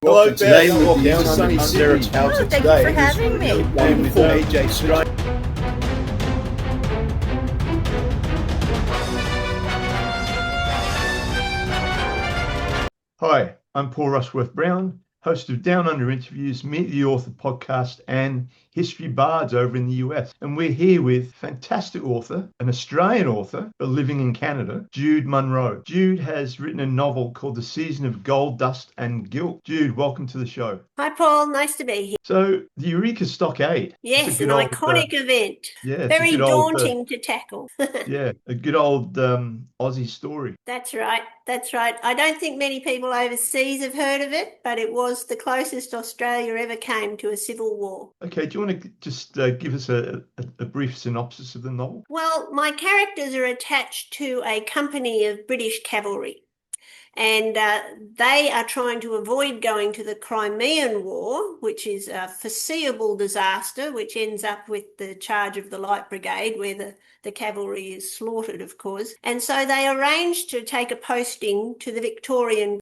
Hello, today Beth. with the Down sunny under Sydney. House Thank you today. for having me. And with AJ Straight. Hi, I'm Paul Rushworth-Brown, host of Down Under Interviews, Meet the Author podcast, and History Bards over in the US. And we're here with fantastic author, an Australian author, but living in Canada, Jude Munro. Jude has written a novel called The Season of Gold, Dust and Guilt. Jude, welcome to the show. Hi, Paul. Nice to be here. So, the Eureka Stockade. Yes, an iconic event. Yeah, it's Very a good old, daunting to tackle. yeah, a good old Aussie story. That's right. That's right. I don't think many people overseas have heard of it, but it was the closest Australia ever came to a civil war. Okay, do you want to just give us a brief synopsis of the novel? Well, my characters are attached to a company of British cavalry, and they are trying to avoid going to the Crimean War, which is a foreseeable disaster, which ends up with the charge of the Light Brigade, where the cavalry is slaughtered, of course. And so they arranged to take a posting to the Victorian.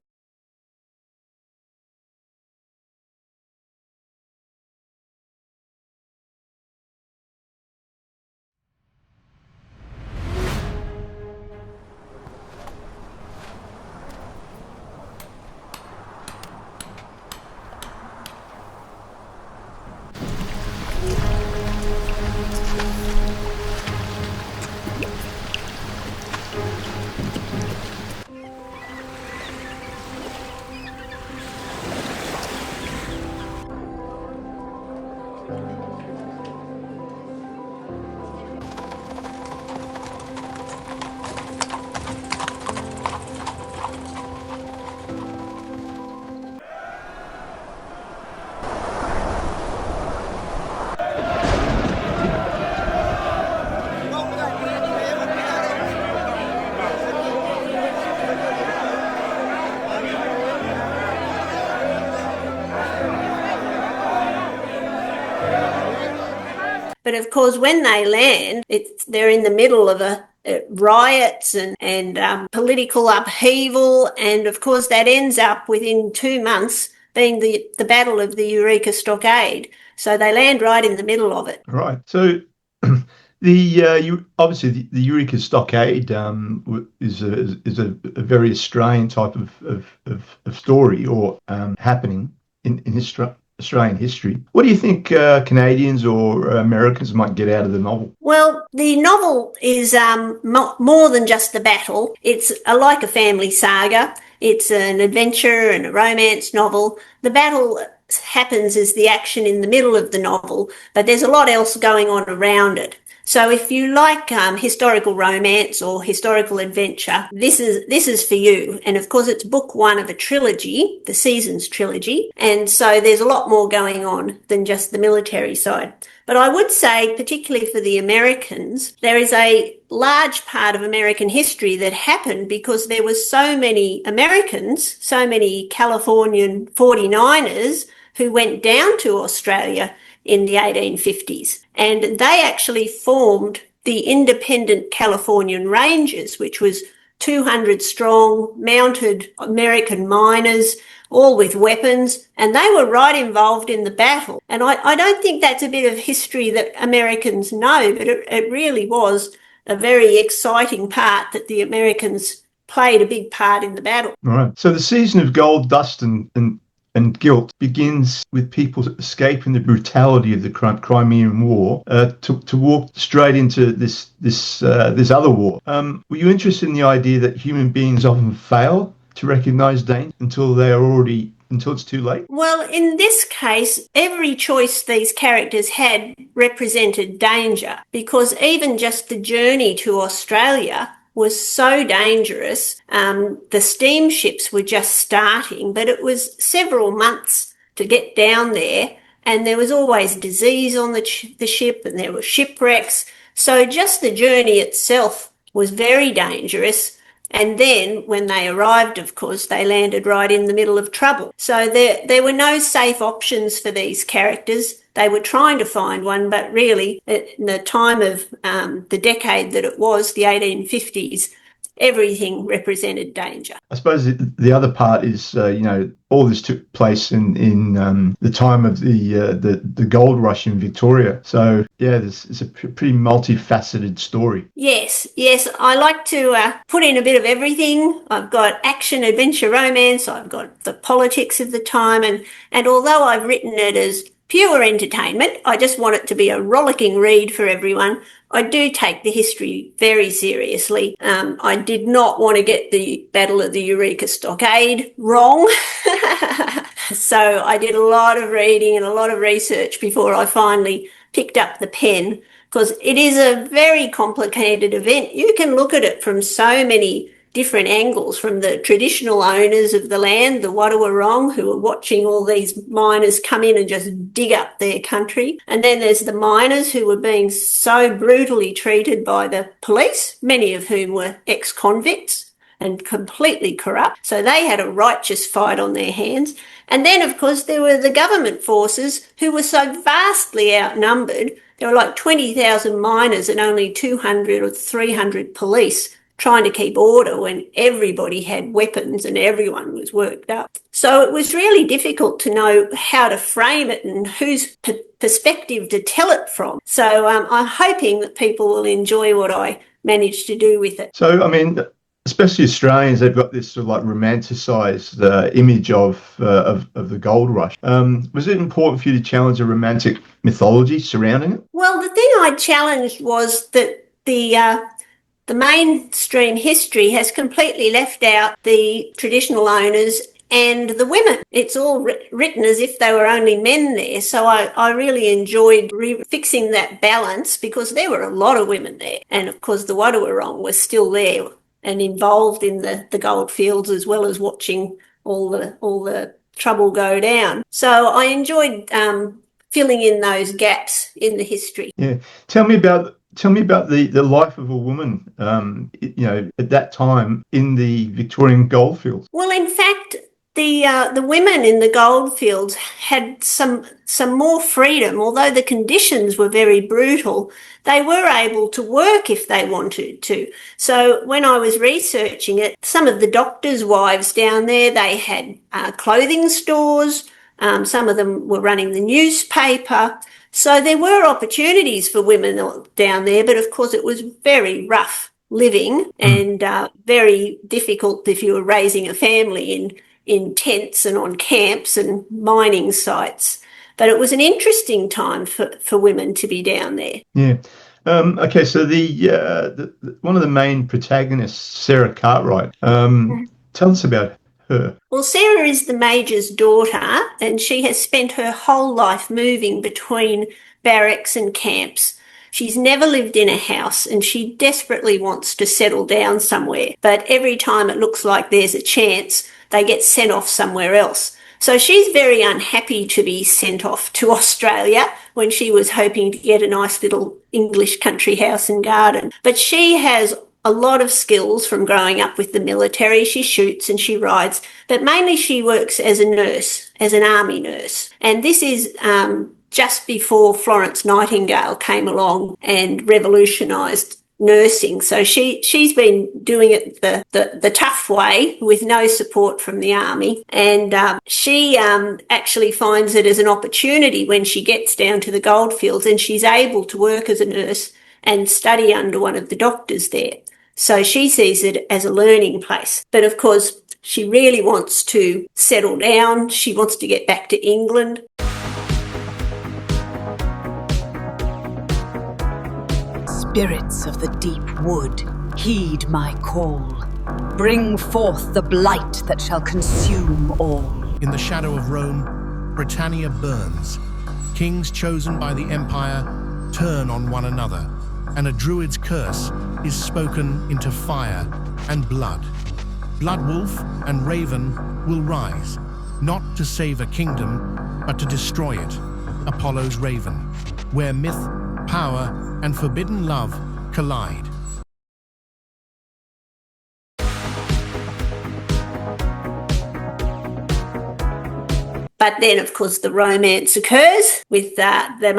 But of course, when they land, they're in the middle of riots and political upheaval. And of course, that ends up within 2 months being the Battle of the Eureka Stockade. So they land right in the middle of it. Right. So obviously the Eureka Stockade is a very Australian type of story or happening in Australian history. What do you think Canadians or Americans might get out of the novel? Well, the novel is more than just the battle. It's like a family saga. It's an adventure and a romance novel. The battle happens as the action in the middle of the novel, but there's a lot else going on around it. So if you like historical romance or historical adventure, this is for you. And of course, it's book one of a trilogy, the Seasons trilogy. And so there's a lot more going on than just the military side. But I would say, particularly for the Americans, there is a large part of American history that happened because there were so many Americans, so many Californian 49ers who went down to Australia in the 1850s. And they actually formed the independent Californian Rangers, which was 200 strong, mounted American miners, all with weapons, and they were right involved in the battle. And I don't think that's a bit of history that Americans know, but it really was a very exciting part that the Americans played a big part in the battle. All right. So the Season of Gold, Dust and Guilt begins with people escaping the brutality of the Crimean War to walk straight into this other war. Were you interested in the idea that human beings often fail to recognise danger until it's too late? Well, in this case, every choice these characters had represented danger, because even just the journey to Australia was so dangerous. The steamships were just starting, but it was several months to get down there, and there was always disease on the ship, and there were shipwrecks. So just the journey itself was very dangerous. And then when they arrived, of course, they landed right in the middle of trouble. So there were no safe options for these characters. They were trying to find one, but really in the time of the decade that it was, the 1850s, everything represented danger. I suppose the other part is, all this took place in the time of the gold rush in Victoria. So yeah, it's a pretty multifaceted story. Yes, I like to put in a bit of everything. I've got action, adventure, romance. I've got the politics of the time, and although I've written it as pure entertainment, I just want it to be a rollicking read for everyone. I do take the history very seriously. I did not want to get the Battle of the Eureka Stockade wrong. So I did a lot of reading and a lot of research before I finally picked up the pen, because it is a very complicated event. You can look at it from so many different angles, from the traditional owners of the land, the Wadawurrung, who are watching all these miners come in and just dig up their country. And then there's the miners who were being so brutally treated by the police, many of whom were ex-convicts and completely corrupt. So they had a righteous fight on their hands. And then, of course, there were the government forces who were so vastly outnumbered. There were like 20,000 miners and only 200 or 300 police trying to keep order when everybody had weapons and everyone was worked up. So it was really difficult to know how to frame it and whose perspective to tell it from. So I'm hoping that people will enjoy what I managed to do with it. So, I mean, especially Australians, they've got this sort of like romanticised image of the gold rush. Was it important for you to challenge a romantic mythology surrounding it? Well, the thing I challenged was that the mainstream history has completely left out the traditional owners and the women. It's all written as if they were only men there. So I really enjoyed fixing that balance, because there were a lot of women there. And of course the Wadawurrung was still there and involved in the goldfields, as well as watching all the trouble go down. So I enjoyed filling in those gaps in the history. Yeah. Tell me about the life of a woman, at that time in the Victorian goldfields. Well, in fact, the women in the goldfields had some more freedom. Although the conditions were very brutal, they were able to work if they wanted to. So when I was researching it, some of the doctors' wives down there, they had clothing stores. Some of them were running the newspaper. So there were opportunities for women down there, but of course it was very rough living and very difficult if you were raising a family in tents and on camps and mining sites. But it was an interesting time for women to be down there. Yeah. Okay, so the one of the main protagonists, Sarah Cartwright, tell us about her. Well, Sarah is the Major's daughter, and she has spent her whole life moving between barracks and camps. She's never lived in a house, and she desperately wants to settle down somewhere. But every time it looks like there's a chance, they get sent off somewhere else. So she's very unhappy to be sent off to Australia when she was hoping to get a nice little English country house and garden. But she has a lot of skills from growing up with the military. She shoots and she rides, but mainly she works as a nurse, as an army nurse. And this is just before Florence Nightingale came along and revolutionised nursing. So she's been doing it the tough way with no support from the army. And she actually finds it as an opportunity when she gets down to the goldfields, and she's able to work as a nurse and study under one of the doctors there. So she sees it as a learning place. But of course, she really wants to settle down. She wants to get back to England. Spirits of the deep wood, heed my call. Bring forth the blight that shall consume all. In the shadow of Rome, Britannia burns. Kings chosen by the empire turn on one another, and a druid's curse is spoken into fire and blood. Blood wolf and raven will rise, not to save a kingdom, but to destroy it. Apollo's raven, where myth, power, and forbidden love collide. But then, of course, the romance occurs with the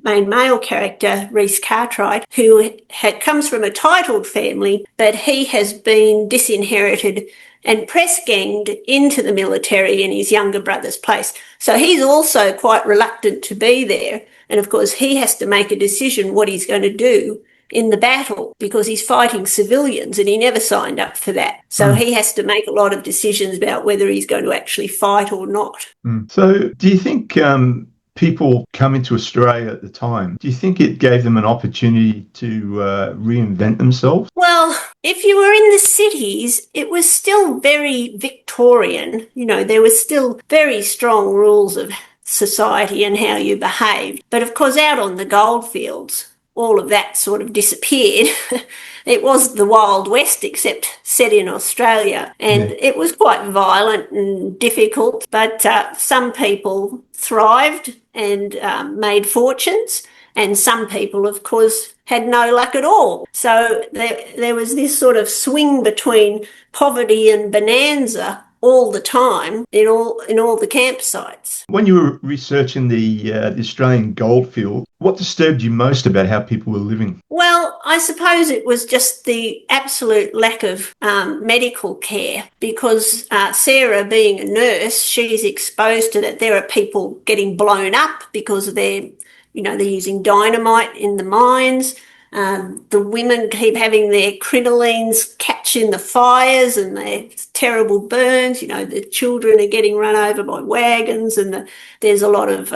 main male character, Rhys Cartwright, who comes from a titled family, but he has been disinherited and press-ganged into the military in his younger brother's place. So he's also quite reluctant to be there. And of course, he has to make a decision what he's going to do in the battle because he's fighting civilians and he never signed up for that. So he has to make a lot of decisions about whether he's going to actually fight or not. So do you think people coming to Australia at the time, do you think it gave them an opportunity to reinvent themselves? Well, if you were in the cities, it was still very Victorian. You know, there were still very strong rules of society and how you behaved. But of course, out on the goldfields, all of that sort of disappeared. It was the Wild West, except set in Australia. And it was quite violent and difficult, but some people thrived and made fortunes. And some people, of course, had no luck at all. So there was this sort of swing between poverty and bonanza all the time in all the campsites. When you were researching the Australian goldfield, what disturbed you most about how people were living? Well, I suppose it was just the absolute lack of medical care because Sarah, being a nurse, she's exposed to that. There are people getting blown up because they're using dynamite in the mines. The women keep having their crinolines catch in the fires and their terrible burns. The children are getting run over by wagons and there's a lot of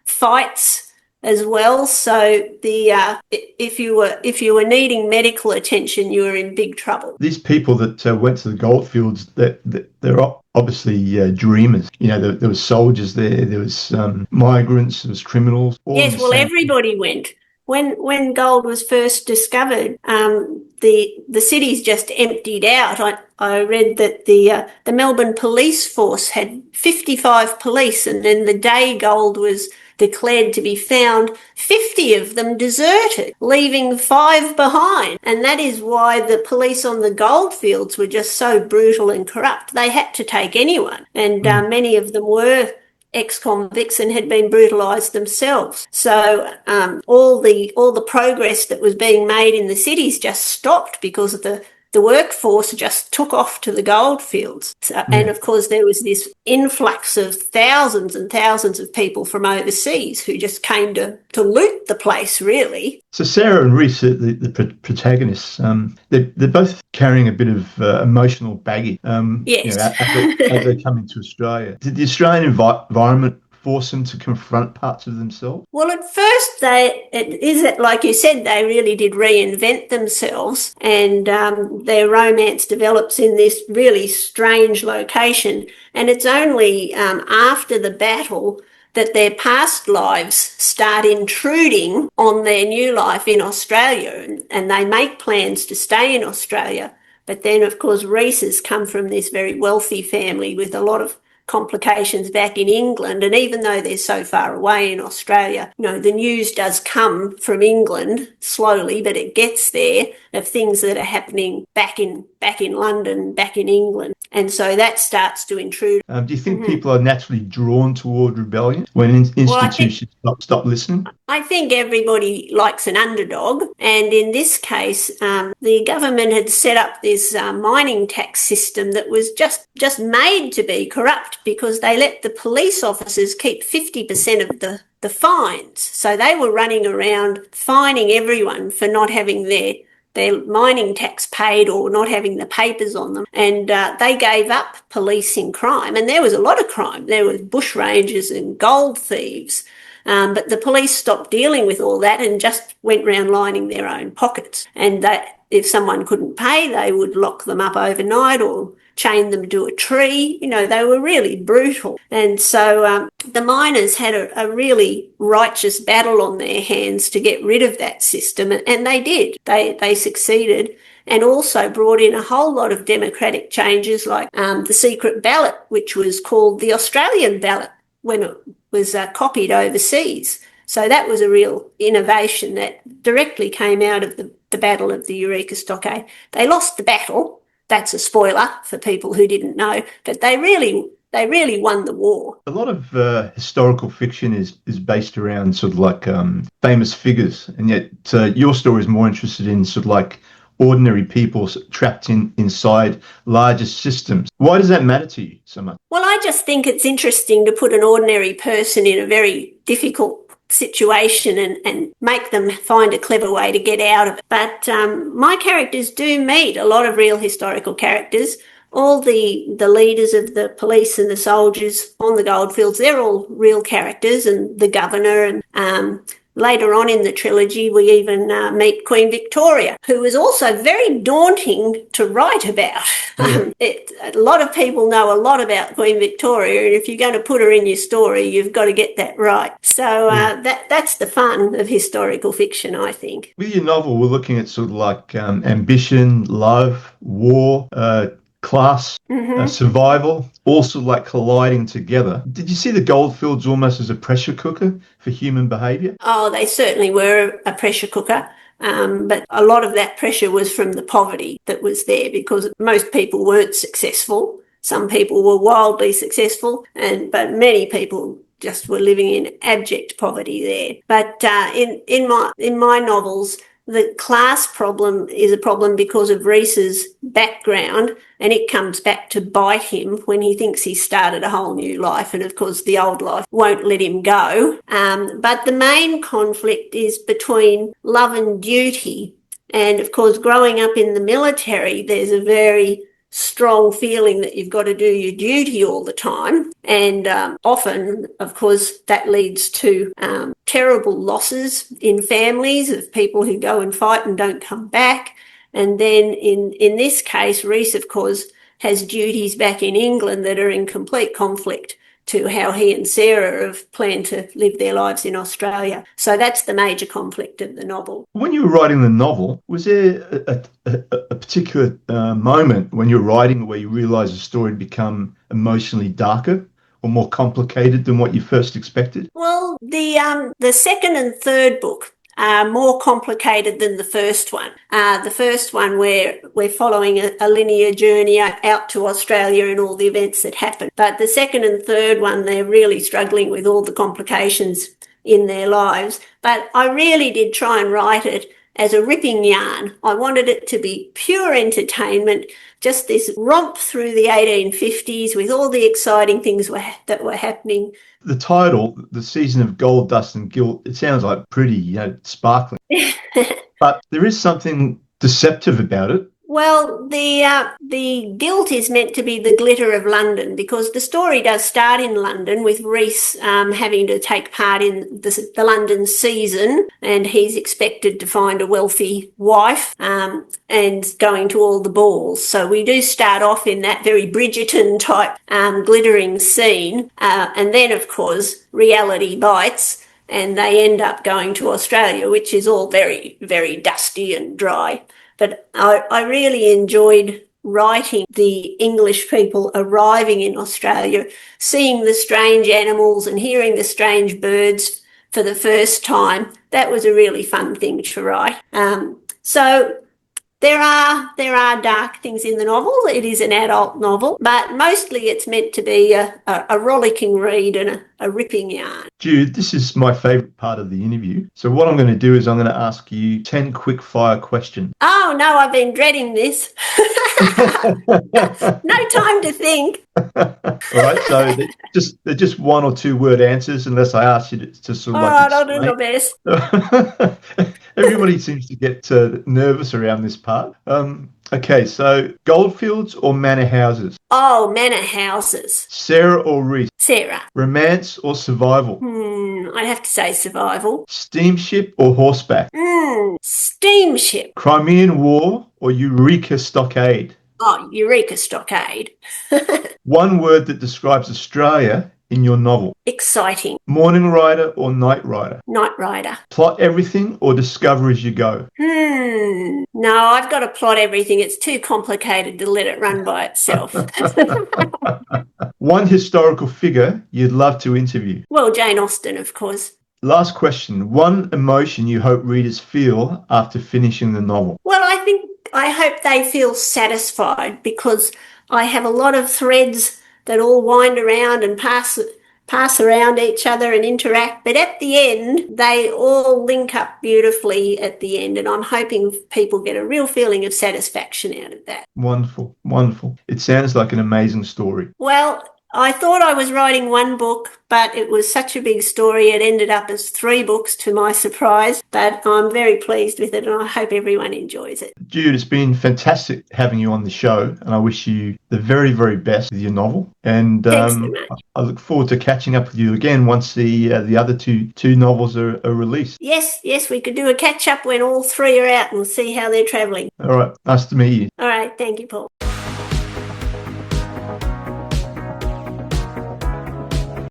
fights as well. So if you were needing medical attention, you were in big trouble. These people that went to the goldfields, they're obviously dreamers. There was soldiers there was migrants, there was criminals. Yes, well, everybody went. When gold was first discovered, the cities just emptied out. I read that the Melbourne police force had 55 police, and then the day gold was declared to be found, 50 of them deserted, leaving 5 behind. And that is why the police on the goldfields were just so brutal and corrupt. They had to take anyone, and many of them were ex-convicts and had been brutalised themselves. So all the progress that was being made in the cities just stopped because of the workforce just took off to the goldfields. And of course there was this influx of thousands and thousands of people from overseas who just came to loot the place, really. So Sarah and Rhys, the protagonists, they're both carrying a bit of emotional baggage Yes. as they come into Australia. Did the Australian environment force them to confront parts of themselves? Well, at first, like you said, they really did reinvent themselves, and their romance develops in this really strange location. And it's only after the battle that their past lives start intruding on their new life in Australia, and they make plans to stay in Australia. But then, of course, Rhys has come from this very wealthy family with a lot of complications back in England, and even though they're so far away in Australia, the news does come from England slowly, but it gets there of things that are happening back in London, back in England, and so that starts to intrude. Do you think people are naturally drawn toward rebellion when institutions stop listening? I think everybody likes an underdog, and in this case, the government had set up this mining tax system that was just made to be corrupt because they let the police officers keep 50% of the fines. So they were running around fining everyone for not having their mining tax paid or not having the papers on them. And they gave up policing crime. And there was a lot of crime. There were bushrangers and gold thieves. But the police stopped dealing with all that and just went round lining their own pockets. And that if someone couldn't pay, they would lock them up overnight or chain them to a tree. They were really brutal. And so the miners had a really righteous battle on their hands to get rid of that system. And they did. They succeeded, and also brought in a whole lot of democratic changes like the secret ballot, which was called the Australian ballot when it was copied overseas. So that was a real innovation that directly came out of the Battle of the Eureka Stockade. They lost the battle. That's a spoiler for people who didn't know, but they really they really won the war. A lot of historical fiction is based around sort of like famous figures, and yet your story is more interested in sort of like ordinary people trapped inside larger systems. Why does that matter to you so much? Well, I just think it's interesting to put an ordinary person in a very difficult situation and make them find a clever way to get out of it. But my characters do meet a lot of real historical characters. All the leaders of the police and the soldiers on the Goldfields, they're all real characters, and the governor. And later on in the trilogy, we even meet Queen Victoria, who is also very daunting to write about. A lot of people know a lot about Queen Victoria, and if you're going to put her in your story, you've got to get that right. So that's the fun of historical fiction, I think. With your novel, we're looking at sort of like ambition, love, war, class, survival, also like colliding together. Did you see the Goldfields almost as a pressure cooker for human behaviour? Oh, they certainly were a pressure cooker. But a lot of that pressure was from the poverty that was there, because most people weren't successful. Some people were wildly successful, but many people just were living in abject poverty there. But in my novels, the class problem is a problem because of Reese's background, and it comes back to bite him when he thinks he's started a whole new life, and of course the old life won't let him go. But the main conflict is between love and duty, and of course growing up in the military, there's a very strong feeling that you've got to do your duty all the time, and often, of course, that leads to terrible losses in families of people who go and fight and don't come back. And then in this case, Reese, of course, has duties back in England that are in complete conflict to how he and Sarah have planned to live their lives in Australia. So that's the major conflict of the novel. When you were writing the novel, was there a particular moment when you were writing where you realised the story had become emotionally darker or more complicated than what you first expected? Well, the second and third book are more complicated than the first one. The first one, where we're following a linear journey out to Australia and all the events that happen. But the second and third one, they're really struggling with all the complications in their lives. But I really did try and write it as a ripping yarn. I wanted it to be pure entertainment, just this romp through the 1850s with all the exciting things that were happening. The title, The Season of Gold, Dust and Guilt, it sounds like pretty, sparkling. But there is something deceptive about it. Well, the guilt is meant to be the glitter of London, because the story does start in London with Reese having to take part in the London season, and he's expected to find a wealthy wife and going to all the balls. So we do start off in that very Bridgerton type glittering scene, and then of course reality bites, and they end up going to Australia, which is all very, very dusty and dry. But I really enjoyed writing the English people arriving in Australia, seeing the strange animals and hearing the strange birds for the first time. That was a really fun thing to write. So there are dark things in the novel. It is an adult novel, but mostly it's meant to be a rollicking read and a ripping yarn. Jude, this is my favourite part of the interview. So what I'm going to do is I'm going to ask you 10 quick fire questions. Oh, no, I've been dreading this. No time to think. All right, so they're just one or two word answers, unless I ask you to sort of I'll do my best. Everybody seems to get nervous around this part. Okay, so Goldfields or manor houses? Oh, manor houses. Sarah or Reese? Sarah. Romance or survival? I'd have to say survival. Steamship or horseback? Steamship. Crimean War or Eureka Stockade? Oh, Eureka Stockade. One word that describes Australia in your novel? Exciting. Morning Rider or Night Rider? Night Rider. Plot everything or discover as you go? No, I've got to plot everything. It's too complicated to let it run by itself. One historical figure you'd love to interview? Well, Jane Austen, of course. Last question. One emotion you hope readers feel after finishing the novel? Well, I hope they feel satisfied, because I have a lot of threads that all wind around and pass around each other and interact. But at the end, they all link up beautifully at the end. And I'm hoping people get a real feeling of satisfaction out of that. Wonderful, wonderful. It sounds like an amazing story. Well, I thought I was writing one book, but it was such a big story. It ended up as 3 books to my surprise, but I'm very pleased with it and I hope everyone enjoys it. Jude, it's been fantastic having you on the show, and I wish you the very, very best with your novel. And Thanks so much. I look forward to catching up with you again once the other two novels are released. Yes, we could do a catch-up when all 3 are out and see how they're travelling. All right, nice to meet you. All right, thank you, Paul.